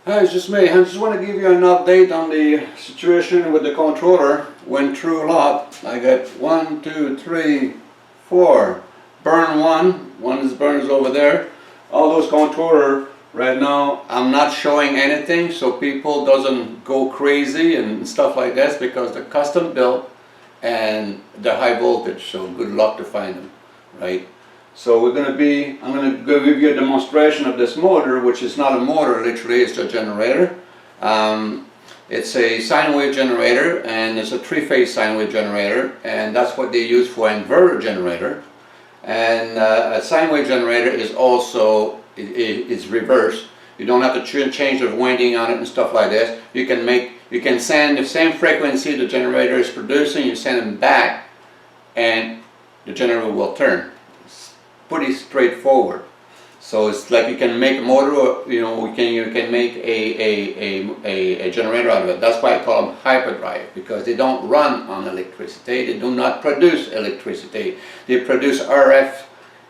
Hi, it's just me. I just want to give you an update on the situation with the controller. Went through a lot. I got 1, 2, 3, 4. Burn one is burns over there. All those controller right now, I'm not showing anything so people doesn't go crazy and stuff like this because they're custom built and they're high voltage. So good luck to find them, right? So I'm going to give you a demonstration of this motor, which is not a motor, literally, it's a generator. It's a sine wave generator, and it's a three-phase sine wave generator, and that's what they use for inverter generator. And a sine wave generator is also, it's reverse. You don't have to change the winding on it and stuff like this. You can send the same frequency the generator is producing, you send them back, and the generator will turn. Pretty straightforward. So it's like you can make a motor, you can make a generator out of it. That's why I call them hyperdrive, because they don't run on electricity. They do not produce electricity. They produce RF.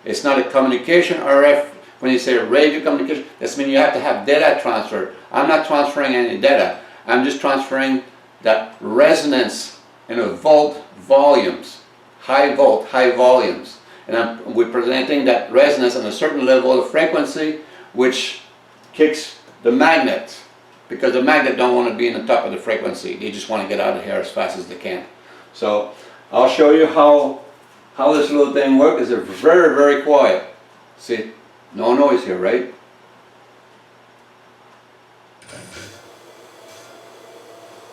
It's not a communication. RF, when you say radio communication, that means you have to have data transfer. I'm not transferring any data. I'm just transferring that resonance in a volt volumes, high volt, high volumes. And we're presenting that resonance on a certain level of frequency, which kicks the magnet, because the magnet don't want to be in the top of the frequency. They just want to get out of here as fast as they can. So I'll show you how this little thing works. It's very, very quiet. See, no noise here, right?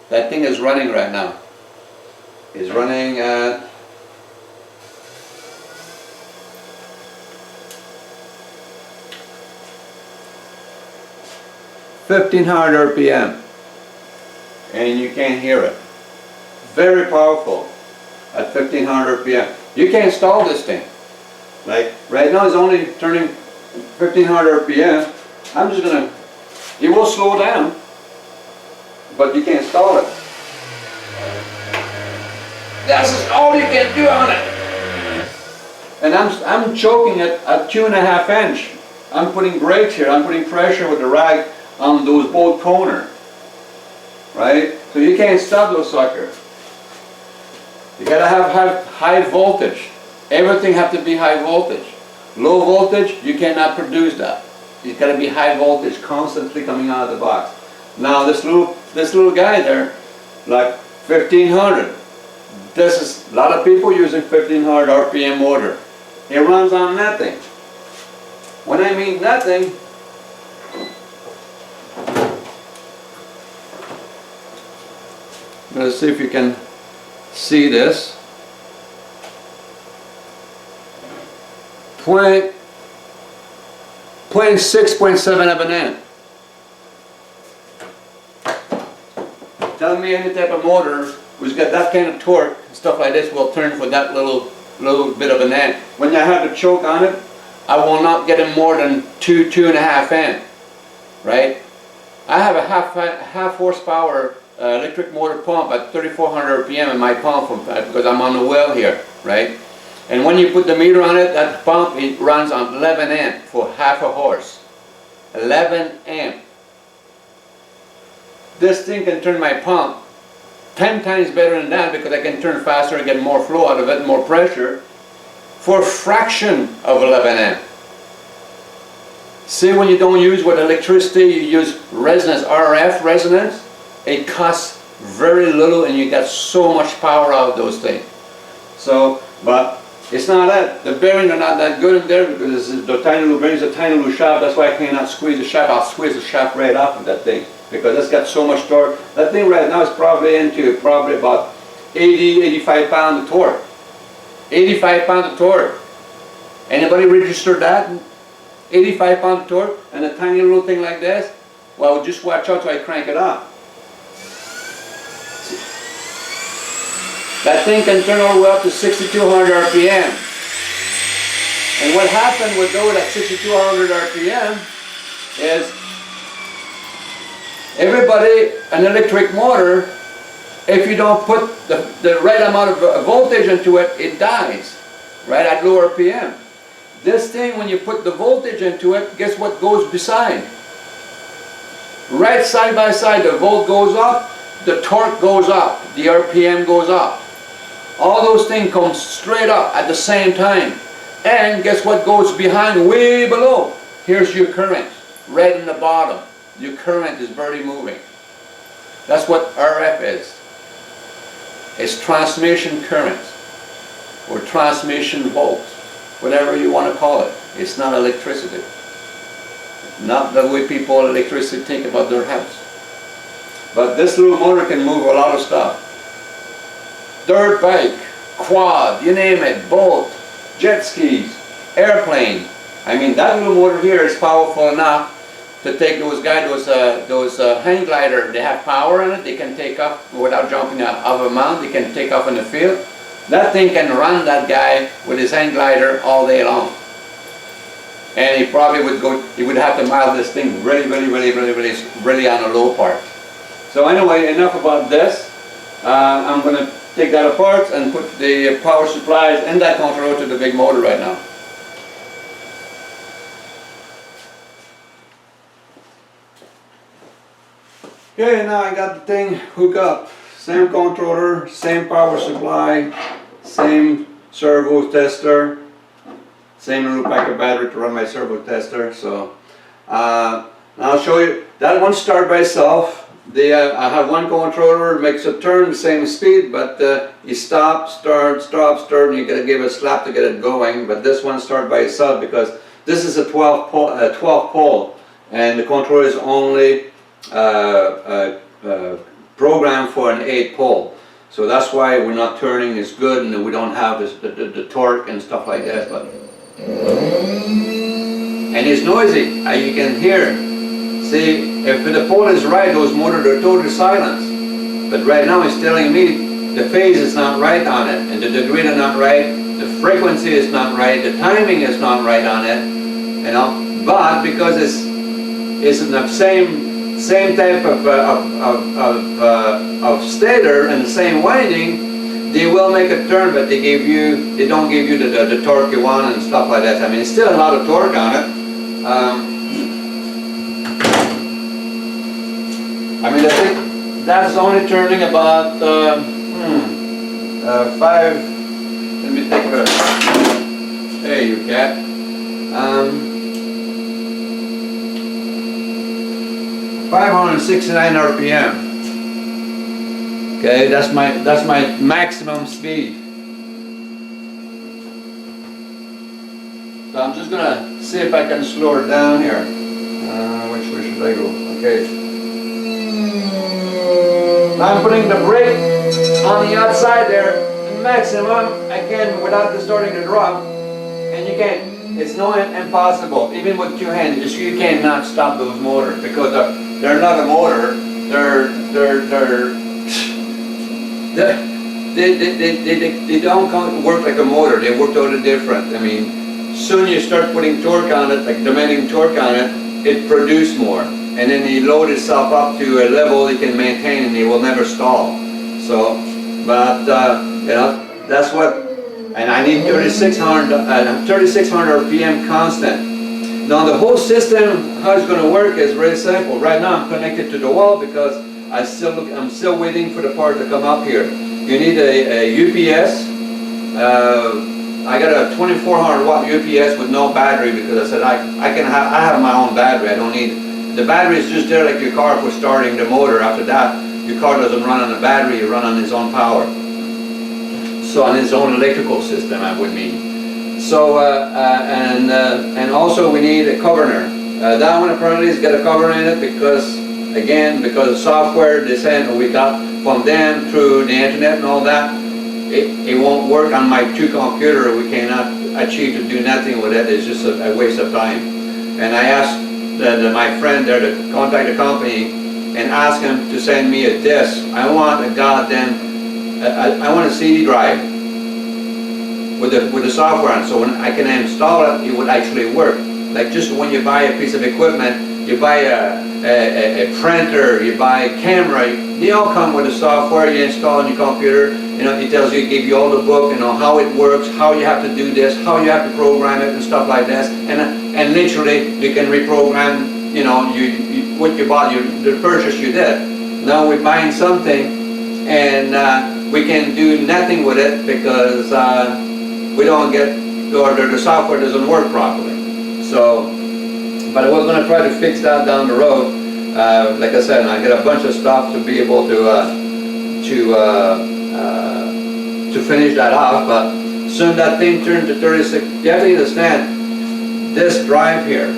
That thing is running right now. It's running at 1500 RPM, and you can't hear it. Very powerful at 1500 RPM. You can install this thing. Like right now it's only turning 1500 RPM. I'm just gonna, it will slow down, but you can install it. That's all you can do on it. And I'm choking it at 2.5 inch. I'm putting brakes here. I'm putting pressure with the rag on those both corners, right? So you can't stop those suckers. You gotta have high voltage. Everything have to be high voltage. Low voltage, you cannot produce that. It's gotta be high voltage, constantly coming out of the box. Now this little guy there, like 1500. This is a lot of people using 1500 RPM motor. It runs on nothing. When I mean nothing, let's see if you can see this. 0.6.7 of an amp. Tell me any type of motor who's got that kind of torque, stuff like this, will turn for that little bit of an amp. When I have the choke on it, I will not get it more than 2.5 amp, right? I have a half horsepower electric motor pump at 3400 RPM in my pump because I'm on the well here, right? And when you put the meter on it, that pump, it runs on 11 amp for half a horse. 11 amp. This thing can turn my pump 10 times better than that because I can turn faster and get more flow out of it, more pressure, for a fraction of 11 amp. See, when you don't use with electricity, you use resonance, RF resonance. It costs very little and you get so much power out of those things. So, but it's not that. The bearings are not that good in there because the tiny little bearings, a tiny little shaft. That's why I cannot squeeze the shaft. I'll squeeze the shaft right off of that thing because it's got so much torque. That thing right now is probably about 85 pounds of torque. 85 pounds of torque. Anybody register that? 85 pounds of torque and a tiny little thing like this? Well, just watch out till I crank it up. That thing can turn all the way up to 6200 RPM. And what happened with those at 6200 RPM is everybody, an electric motor, if you don't put the right amount of voltage into it, it dies, right, at low RPM. This thing, when you put the voltage into it, guess what goes beside? right side by side, the volt goes up, the torque goes up, the RPM goes up. All those things come straight up at the same time. And guess what goes behind, way below? Here's your current, red in the bottom. Your current is barely moving. That's what RF is. It's transmission current, or transmission volts, whatever you want to call it. It's not electricity. Not the way people electricity think about their house. But this little motor can move a lot of stuff. Dirt bike, quad, you name it, boat, jet skis, airplane. I mean, that little motor here is powerful enough to take those guys, those hang glider. They have power in it. They can take off without jumping off a mount. They can take off in the field. That thing can run that guy with his hang glider all day long. And he probably would go. He would have to mount this thing really on a low part. So anyway, enough about this. I'm going to take that apart and put the power supplies and that controller to the big motor right now. Okay, now I got the thing hooked up. Same controller, same power supply, same servo tester, same little pack of battery to run my servo tester. So I'll show you. That one starts by itself. I have one controller, makes a turn the same speed, but you stop, start, and you gotta give it a slap to get it going. But this one starts by itself because this is a 12 pole, and the controller is only programmed for an 8 pole. So that's why we're not turning as good, and we don't have the torque and stuff like that. But and it's noisy. You can hear. See, if the pole is right, those motors are totally silent. But right now it's telling me the phase is not right on it, and the degree is not right, the frequency is not right, the timing is not right on it, you know. But because it's in the same type of stator and the same winding, they will make a turn, but they don't give you the torque you want and stuff like that. I mean, it's still a lot of torque on it. I mean, I think that's only turning about 5. Let me take a. There you cat. 569 RPM. Okay, that's my maximum speed. So I'm just gonna see if I can slow it down here. Which way should I go? Okay. I'm putting the brake on the outside there, maximum, again, without distorting the drop, and you can't. It's impossible, even with 2 hands. You cannot stop those motors because they're not a motor. They don't work like a motor. They work totally different. I mean, soon you start putting torque on it, like demanding torque on it, it produces more, and then you load itself up to a level it can maintain, and it will never stall. So, but you know, that's what. And I need 3600 RPM constant. Now the whole system, how it's going to work is very simple. Right now I'm connected to the wall because I'm still waiting for the part to come up here. You need a UPS. I got a 2400 watt UPS with no battery because I said I have my own battery. I don't need the battery is just there like your car for starting the motor. After that, your car doesn't run on a battery. You run on its own power. So on its own electrical system, I would mean. So and also we need a governor. That one apparently has got a governor in it because of software they send we got from them through the internet and all that. It won't work on my 2 computer. We cannot achieve to do nothing with it. It's just a waste of time. And I asked my friend there to contact the company and ask him to send me a disc. I want a goddamn. I want a CD drive with the software on, so when I can install it, it would actually work. Like just when you buy a piece of equipment, you buy a printer, you buy a camera, they all come with the software you install on your computer. You know, it tells you, it gives you all the book, you know, how it works, how you have to do this, how you have to program it and stuff like this. And literally, you can reprogram, you know, what you bought, the purchase you did. Now we're buying something and we can do nothing with it because we don't get, or the software doesn't work properly. So, but we're going to try to fix that down the road. Like I said, I get a bunch of stuff to be able to finish that off, but soon that thing turned to 36. You have to understand, this drive here,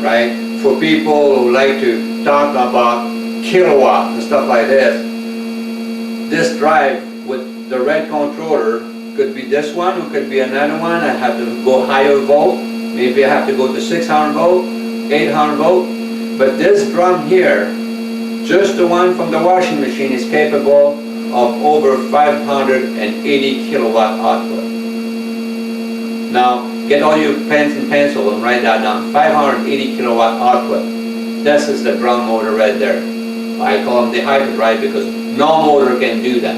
right, for people who like to talk about kilowatts and stuff like this drive with the red controller could be this one, or could be another one. I have to go higher volt, maybe I have to go to 600 volt, 800 volt, but this drum here, just the one from the washing machine, is capable of over 580 kilowatt output. Now, get all your pens and pencil and write that down. 580 kilowatt output. This is the drum motor right there. I call them the hyperdrive because no motor can do that.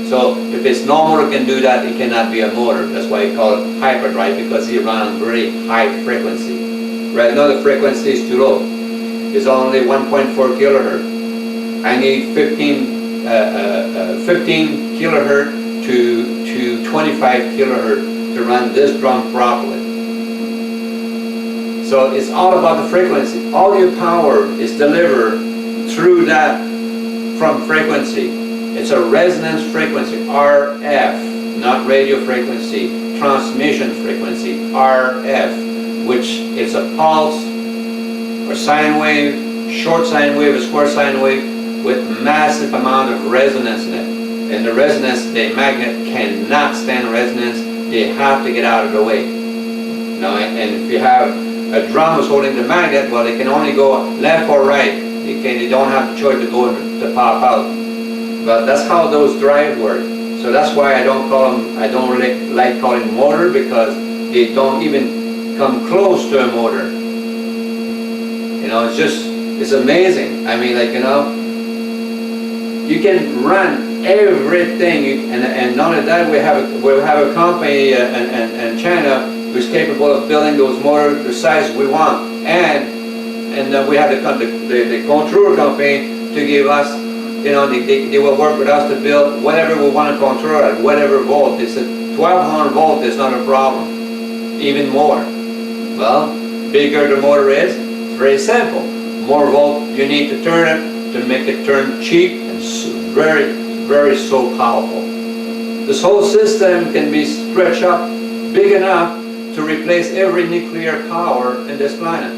So if it's no motor can do that, it cannot be a motor. That's why I call it hyperdrive, because it runs very high frequency. Right now the frequency is too low. It's only 1.4 kilohertz. I need 15 kilohertz to 25 kilohertz to run this drum properly. So it's all about the frequency. All your power is delivered through that from frequency. It's a resonance frequency, RF, not radio frequency, transmission frequency, RF, which is a pulse or sine wave, short sine wave, a square sine wave, with massive amount of resonance in it. And the resonance, the magnet cannot stand resonance. They have to get out of the way. Now, and if you have a drum that's holding the magnet, well, it can only go left or right. They don't have the choice to go to pop out. But that's how those drives work. So that's why I don't call them, I don't really like calling motor, because they don't even come close to a motor. You know, it's amazing. I mean, like, you know, you can run everything, and not only that, we have a company in China who's capable of building those motors the size we want, and we have the controller company to give us, you know, they will work with us to build whatever we want to control at whatever volt. It's a 1200 volt is not a problem, even more. Well, bigger the motor is, it's very simple. More volt you need to turn it to make it turn cheap and very so powerful. This whole system can be stretched up big enough to replace every nuclear power in this planet.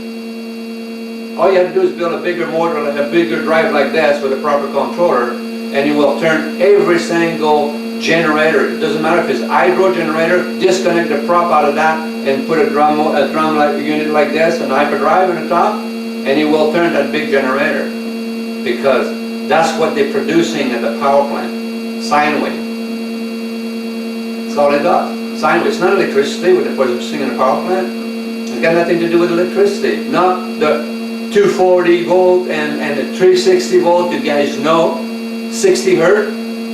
All you have to do is build a bigger motor, a bigger drive like this with a proper controller, and you will turn every single generator. It doesn't matter if it's hydro generator, disconnect the prop out of that and put a drum like unit like this, an hyperdrive on the top, and you will turn that big generator, because that's what they're producing at the power plant. Sine wave. That's all it does. Sine wave. It's not electricity what they're producing in the power plant. It's got nothing to do with electricity. Not the 240 volt and the 360 volt, you guys know, 60 hertz.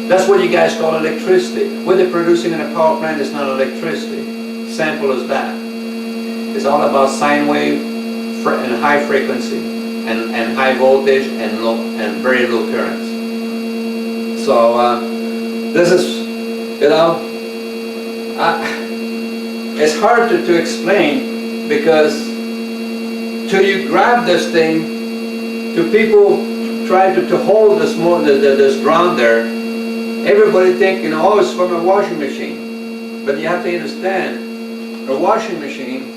That's what you guys call electricity. What they're producing in a power plant is not electricity. Simple as that. It's all about sine wave and high frequency and high voltage and low and very low currents. So this is, you know, it's hard to explain, because till you grab this thing, to people try to hold this this drum there, everybody think, you know, oh, it's from a washing machine. But you have to understand, a washing machine,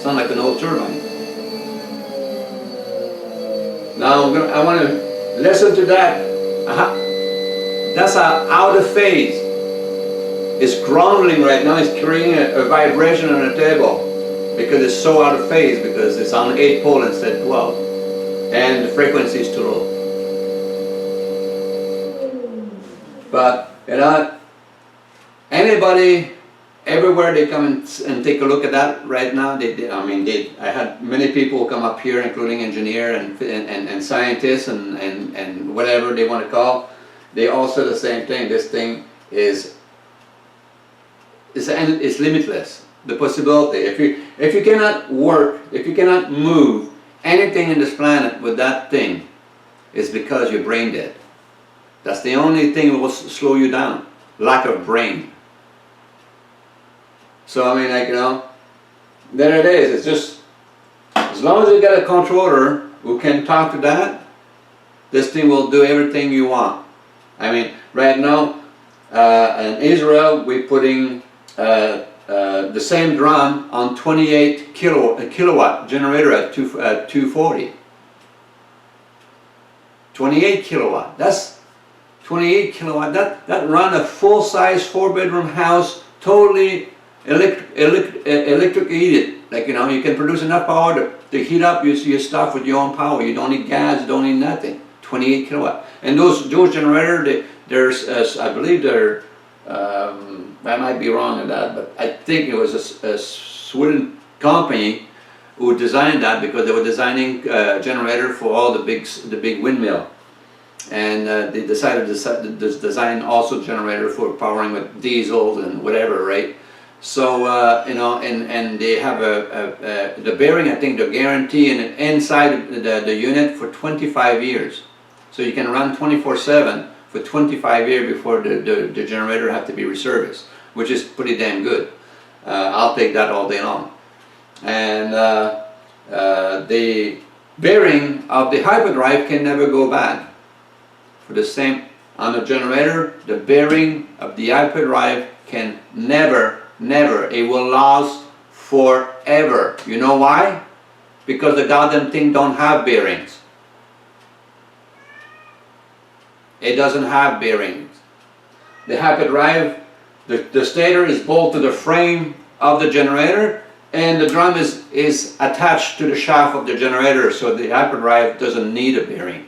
sound like an old turbine. Now I want to listen to that. That's out of phase. It's grounding right now. It's creating a vibration on the table because it's so out of phase, because it's on 8 pole instead of 12, and the frequency is too low. But you know, anybody, everywhere they come and take a look at that right now. I had many people come up here, including engineers and scientists and whatever they want to call. They all say the same thing. This thing is is limitless. The possibility. If you cannot work, if you cannot move anything in this planet with that thing, it's because you're brain dead. That's the only thing that will slow you down. Lack of brain. So I mean, like, you know, there it is. It's just, as long as you get a controller who can talk to that, this thing will do everything you want. I mean, right now in Israel, we're putting the same drum on 28 kilowatt generator at 240. 28 kilowatt. That's 28 kilowatt. That run a full-size 4-bedroom house, totally electric heated. Like, you know, you can produce enough power to heat up your stuff with your own power. You don't need gas. You don't need nothing. 28 kilowatt. And those generators, there's I believe they're. I might be wrong on that, but I think it was a Sweden company who designed that, because they were designing a generator for all the big windmill, and they decided to design also generator for powering with diesel and whatever, right? So you know, and they have the bearing. I think they're guaranteeing it inside the unit for 25 years, so you can run 24/7 for 25 years before the generator have to be reserviced, which is pretty damn good. I'll take that all day long. And the bearing of the hyperdrive can never go bad. For the same, on the generator, the bearing of the hyperdrive can never, it will last forever. You know why? Because the goddamn thing don't have bearings. It doesn't have bearings. The hyperdrive, the stator is bolted to the frame of the generator, and the drum is attached to the shaft of the generator, so the hyperdrive doesn't need a bearing.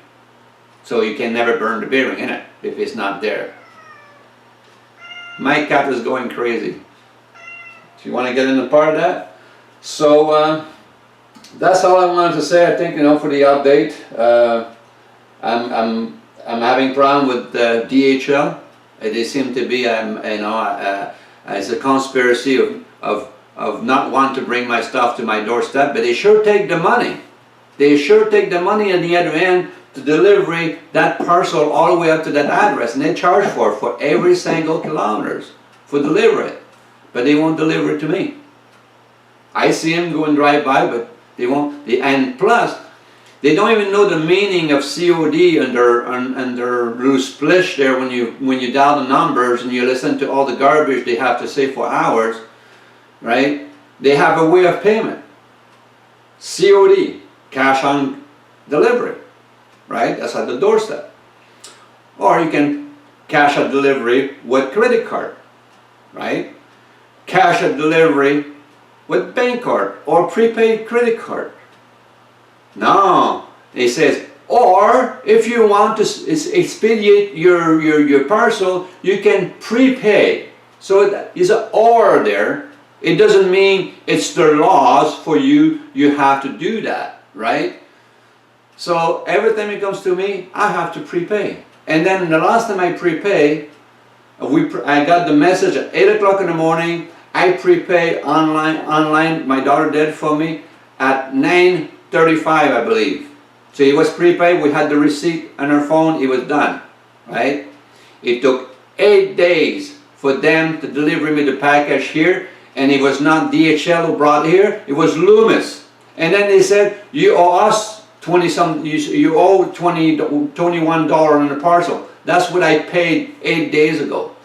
So you can never burn the bearing in it if it's not there. My cat is going crazy. Do you want to get into part of that? So that's all I wanted to say. I think, you know, for the update. I'm having problem with DHL. They seem to be, you know, it's a conspiracy of not wanting to bring my stuff to my doorstep, but they sure take the money. They sure take the money on the other end to deliver that parcel all the way up to that address, and they charge for every single kilometers for delivery it, but they won't deliver it to me. I see them go and drive by, but they won't. And plus, they don't even know the meaning of COD and their little splish there when you dial the numbers and you listen to all the garbage they have to say for hours, right? They have a way of payment. COD, cash on delivery, right? That's at the doorstep. Or you can cash on delivery with credit card, right? Cash on delivery with bank card or prepaid credit card. No, it says, or if you want to expedite your parcel, you can prepay. So it is an or there. It doesn't mean it's the laws for you. You have to do that, right? So every time it comes to me, I have to prepay. And then the last time I prepay, I got the message at 8 o'clock in the morning. I prepay online. My daughter did for me at 9:35, I believe. So it was prepaid. We had the receipt on our phone. It was done, right? It took 8 days for them to deliver me the package here, and it was not DHL who brought it here. It was Loomis. And then they said, you owe us you owe $21 on the parcel. That's what I paid 8 days ago.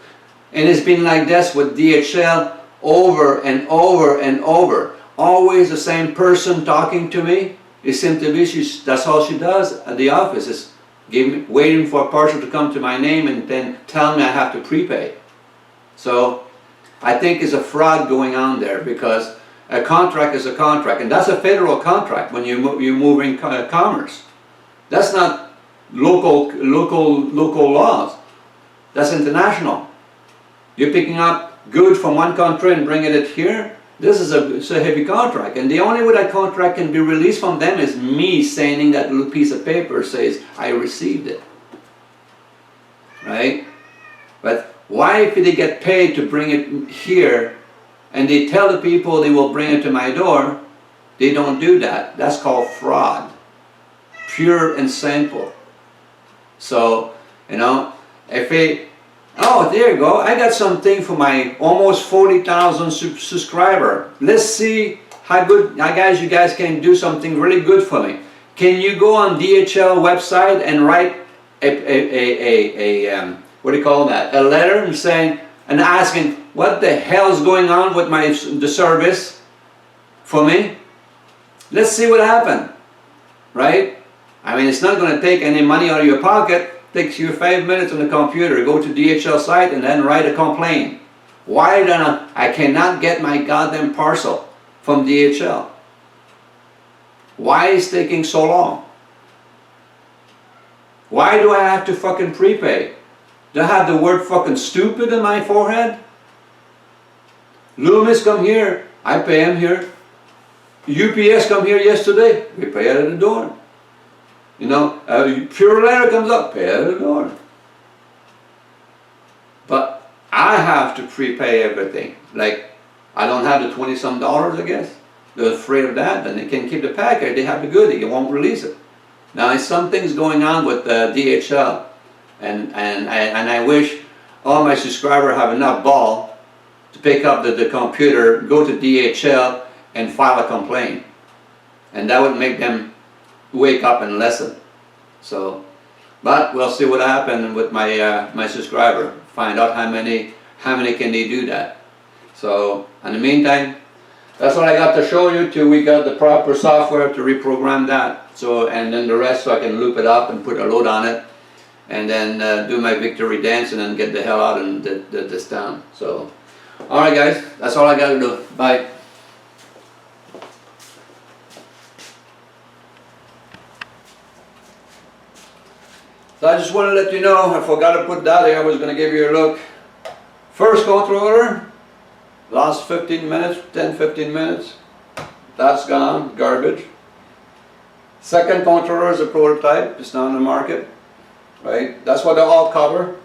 And it's been like this with DHL over and over and over. Always the same person talking to me. It seems to be that's all she does at the office, is waiting for a parcel to come to my name and then tell me I have to prepay. So I think there's a fraud going on there, because a contract is a contract, and that's a federal contract when you're moving commerce. That's not local laws. That's international. You're picking up goods from one country and bringing it here. This is a heavy contract, and the only way that contract can be released from them is me signing that little piece of paper says I received it, right? But Why, if they get paid to bring it here, and they tell the people they will bring it to my door, they don't do that? That's called fraud. Pure and simple. So, you know, if they, oh, there you go, I got something for my almost 40,000 subscriber. Let's see how good, you guys can do something really good for me. Can you go on DHL website and write what do you call that? A letter and saying, and asking, what the hell is going on with the service for me? Let's see what happened, right? I mean, it's not going to take any money out of your pocket. It takes you 5 minutes on the computer. Go to DHL site and then write a complaint. Why don't I cannot get my goddamn parcel from DHL? Why is it taking so long? Why do I have to fucking prepay? Do I have the word fucking stupid in my forehead? Loomis come here, I pay him here. UPS come here yesterday, we pay it at the door. You know, Pure Letter comes up, pay it at the door. But I have to prepay everything. Like, I don't have the 20-some dollars, I guess. They're afraid of that, then they can keep the package, they have the goodie, they won't release it. Now, something's going on with DHL, and I wish all my subscribers have enough ball to pick up the computer, go to DHL, and file a complaint. And that would make them wake up and listen. So, but we'll see what happens with my my subscriber. Find out how many can they do that. So, in the meantime, that's what I got to show you till we got the proper software to reprogram that. So, and then the rest, so I can loop it up and put a load on it, and then do my victory dance and then get the hell out and this down. So, all right, guys, that's all I got to do. Bye. So I just want to let you know, I forgot to put that there. I was going to give you a look. First controller. Last 15 minutes, 10-15 minutes, that's gone, garbage. Second controller is a prototype, it's not on the market, right? That's what they all cover.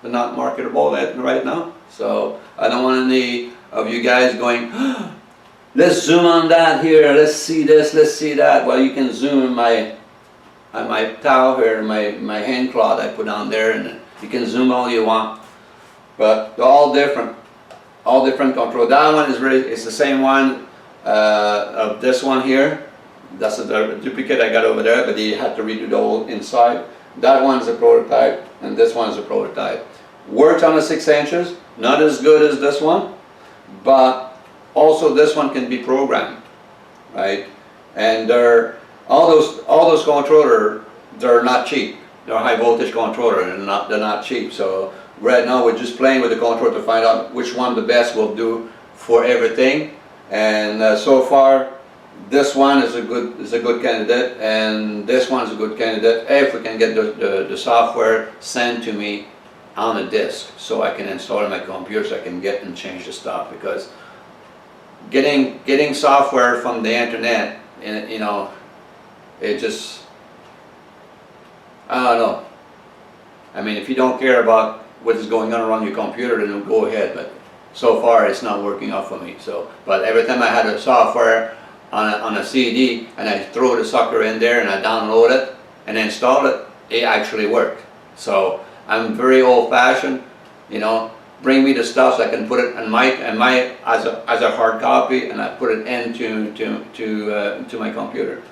They're not marketable right now. So I don't want any of you guys going, oh, let's zoom on that here, let's see this, let's see that. Well, you can zoom on my towel here, my hand cloth I put on there, and you can zoom all you want. But they're all different. All different control. That one is really, it's the same one of this one here. That's a duplicate I got over there, but you had to redo the whole inside. That one is a prototype, and this one is a prototype. Works on the 6 inches, not as good as this one, but also this one can be programmed, right? And all those controllers, they're not cheap. They're high voltage controller, and they're not cheap. So right now we're just playing with the controller to find out which one the best will do for everything. And so far, this one is a good candidate, and this one is a good candidate. If we can get the software sent to me on a disk, so I can install it on my computer, so I can get and change the stuff. Because getting software from the internet, you know, it just, I don't know. I mean, if you don't care about what is going on around your computer, then go ahead. But so far, it's not working out for me. So, but every time I had a software on a CD and I throw the sucker in there and I download it and install it, it actually worked. So I'm very old-fashioned. You know, bring me the stuff so I can put it on my as a hard copy, and I put it into my computer.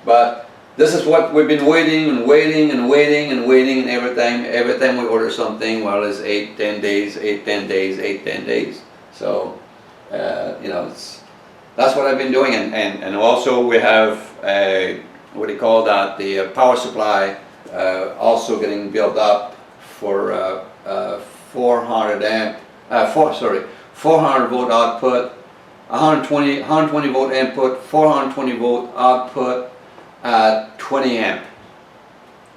But this is what we've been waiting and waiting and waiting and waiting, and every time we order something, well, it's 8-10 days, 8-10 days, 8-10 days. So, you know, that's what I've been doing. And also we have, what do you call that, the power supply also getting built up for 400 volt output, 120 volt input, 420 volt output, 20 amp,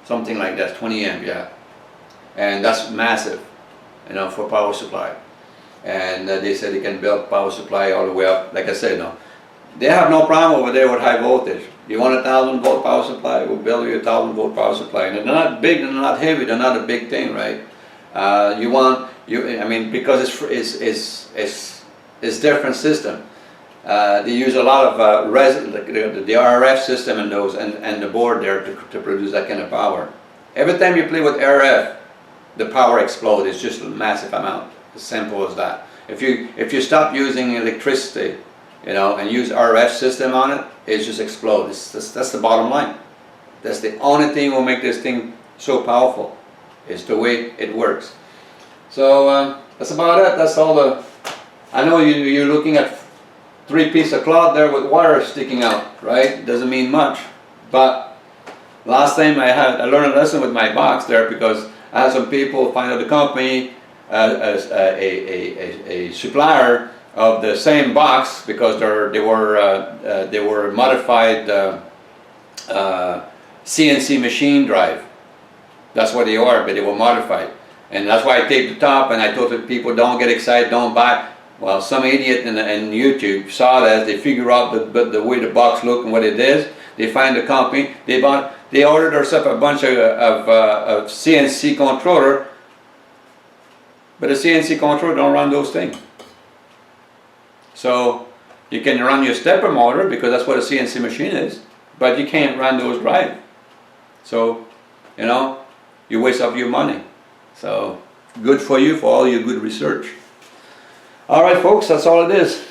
something like that, 20 amp, yeah. And that's massive, you know, for power supply. And they said they can build power supply all the way up. Like I said, no, they have no problem over there with high voltage. You want a 1,000 volt power supply, we'll build you a 1,000 volt power supply. And they're not big, they're not heavy, they're not a big thing, right? I mean, because it's different system. They use a lot of the RF system and those and the board there to produce that kind of power. Every time you play with RF, the power explodes. It's just a massive amount. As simple as that. If you stop using electricity, you know, and use RF system on it, it just explodes. That's the bottom line. That's the only thing will make this thing so powerful. It's the way it works. So that's about it. That's all the. I know you're looking at 3 pieces of cloth there with wire sticking out, right? Doesn't mean much, but last time I learned a lesson with my box there, because I had some people find out the company as a supplier of the same box, because they were modified CNC machine drive. That's what they are, but they were modified, and that's why I taped the top. And I told the people, don't get excited, don't buy. Well, some idiot in YouTube saw that. They figure out the way the box looked and what it is. They find the company. They ordered themselves a bunch of CNC controller, but the CNC controller don't run those things. So you can run your stepper motor, because that's what a CNC machine is, but you can't run those drive. So, you know, you waste up your money. So good for you for all your good research. All right, folks, that's all it is.